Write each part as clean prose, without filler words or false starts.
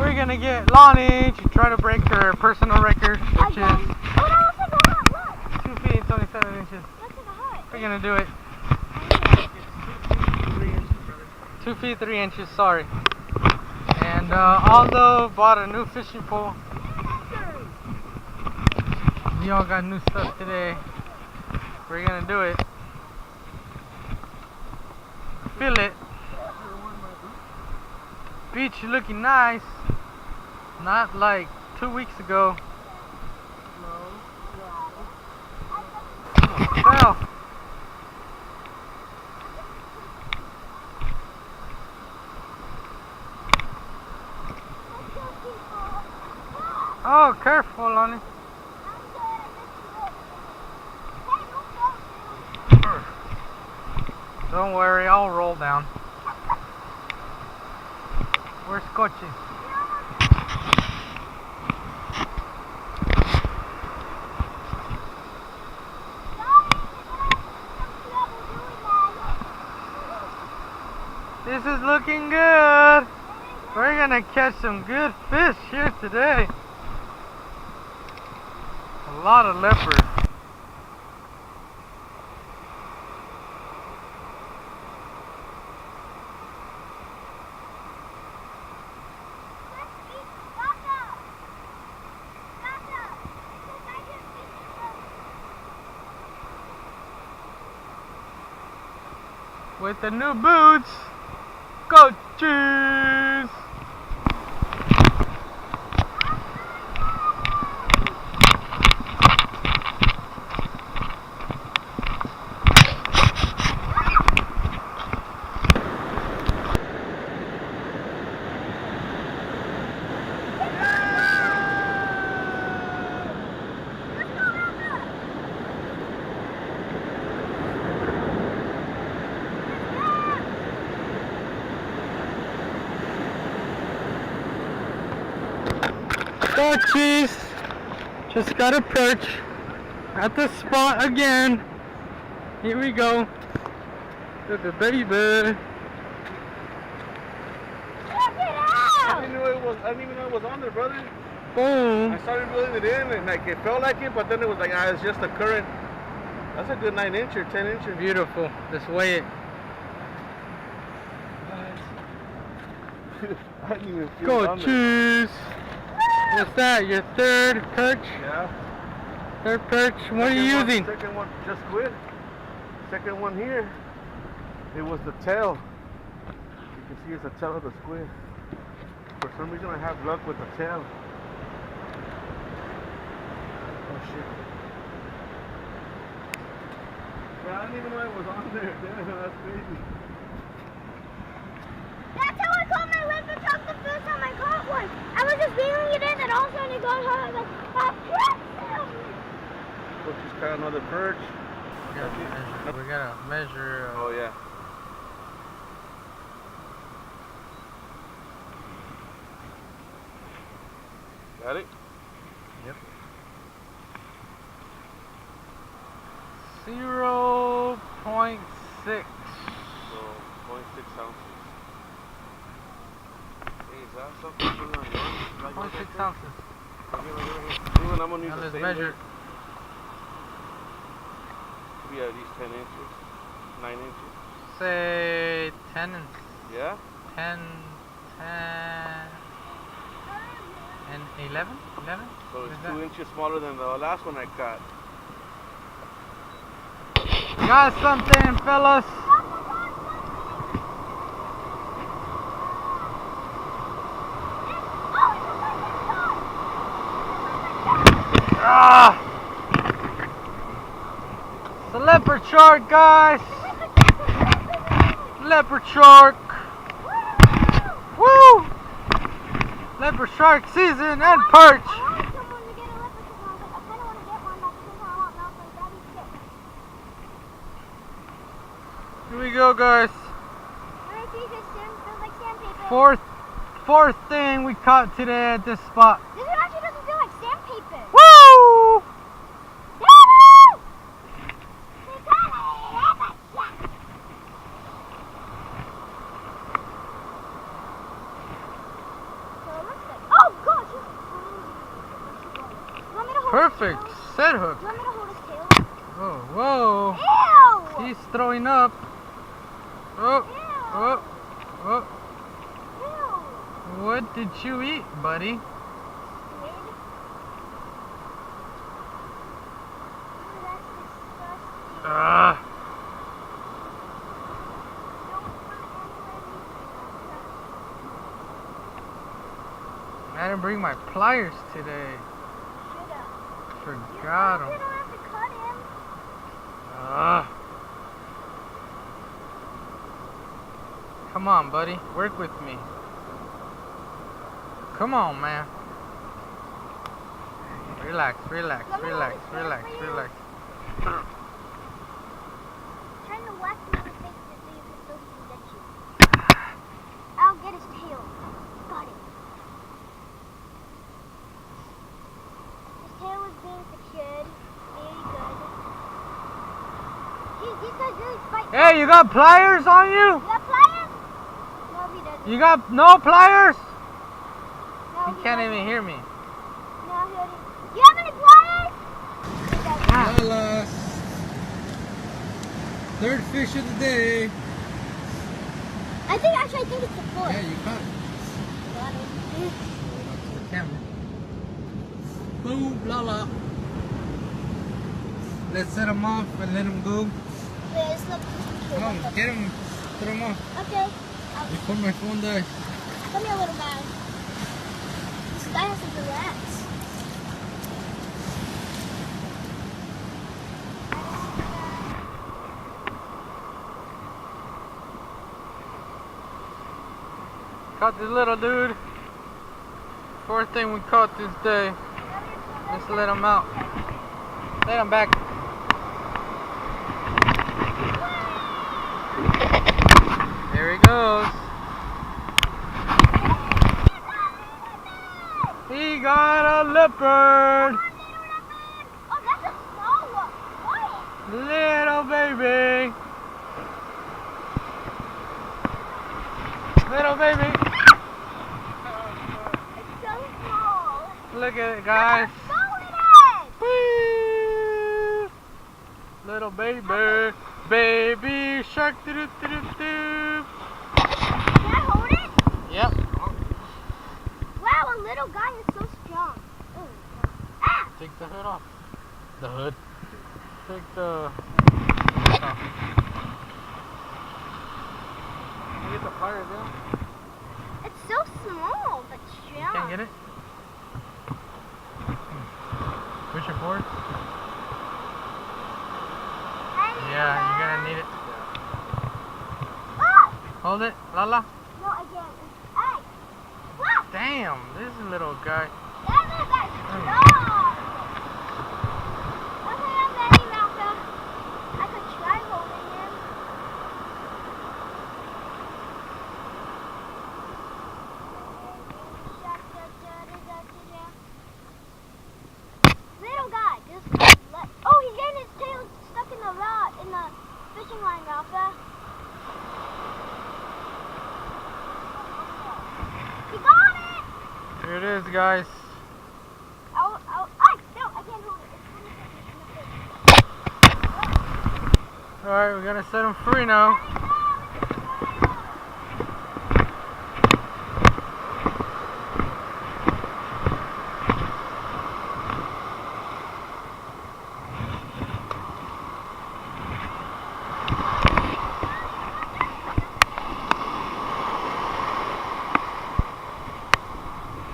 we're gonna get Lonnie to try to break her personal record, which is 2 feet 27 inches. We're gonna do it. 2 feet 3 inches, sorry. And Aldo bought a new fishing pole. We all got new stuff today. We're gonna do it. Feel it. Beach looking nice. Not like 2 weeks ago. Well. Oh, careful on it. Don't worry, I'll roll down. Where's Coche? This is looking good. We're gonna catch some good fish here today. A lot of leopard. With the new boots, go cheese! Go cheese! Just got a perch at the spot again. Here we go. Look at baby bird. I didn't even know it was on there, brother. Boom. I started reeling it in and like it felt like it, but then it was like it's just a current. That's a good 9-incher, 10-incher. Beautiful. Just weigh it. I didn't even feel Go it on there. cheese! What's that? Your third perch? Yeah. Third perch? What are you using? Second one, just squid. Second one here, it was the tail. You can see it's the tail of the squid. For some reason I have luck with the tail. Oh shit. Bro, I didn't even know it was on there. Damn, that's crazy. That's how I caught my leopard truck the first time I caught one. I was just reeling it in and all of a sudden it got hard. I was like, So she's caught another perch. We gotta measure. Oh yeah. Got it? Yep. 0.6. So 0.6 ounces. Hey, is that something on yours? 0.6 ounces. Even I'm gonna use Now the let's same measure. weight. Should be at least 10 inches. 9 inches. Say 10 and Yeah? 10 and 11? 11? So it's Is 2 that- inches smaller than the last one I caught. Got something, fellas. Ah! It's a leopard shark, guys. Leopard shark. Woo! Leopard shark season and perch. Here we go, guys. Fourth thing we caught today at this spot. This one actually doesn't feel like sandpaper. Woo! Perfect set hook. Do you want me to hold his tail? Oh, whoa. Ew! He's throwing up. Oh, Ew! oh, oh. Ew! What did you eat, buddy? Squid? Ew, that's disgusting. Ah. I didn't bring my pliers today. Forgot You them. don't have to cut him. Ah. Come on, buddy. Work with me. Come on, man. Relax, relax, relax, relax, relax. Trying to whack him in the face to see if it still can get you. I'll get his tail. Got it. His tail is being secured. Very good. Jeez, these guys really fight. Hey, you got pliers on you? You got pliers? No, he doesn't. You got no pliers? No, He can't even hear me. No, he doesn't. Do you have any pliers? He doesn't. Lala. Third fish of the day. I think it's the fourth. Yeah, you caught it. Got it. Hold on to the camera. Boom, Lala. Let's set him off and let him go. Wait, it's not. Come on, get him. Put him off. Okay. Before my phone dies. Come here, little guy. This guy has to relax. Caught this little dude. Fourth thing we caught this day. Let's let him out. Let him back. There he goes. He got a leopard. Oh, that's a small one. What? Little baby. Little baby. It's so small. Look at it, guys. Look at it. Whee! Little baby. Baby shark. Doo -doo -doo -doo -doo. Can I hold it? Yep. Wow, a little guy is so strong. Ooh. Ah! Take the hood off. The hood. Take the. Off. You get the pliers in. It's so small, but strong. Can't get it. Push it forward. Yeah, you're gonna need it. Ah! Hold it, Lala. No, again. Hey! What? Damn, this little guy. That little guy's strong. Okay, I'm ready, Ralpha. I could try holding him. Little guy, just let. Oh, he's getting his tail stuck in the rod, in the fishing line, Ralpha. He got it! Here it is, guys. No, I can't hold it. Alright, we're gonna set him free now.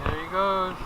There he goes.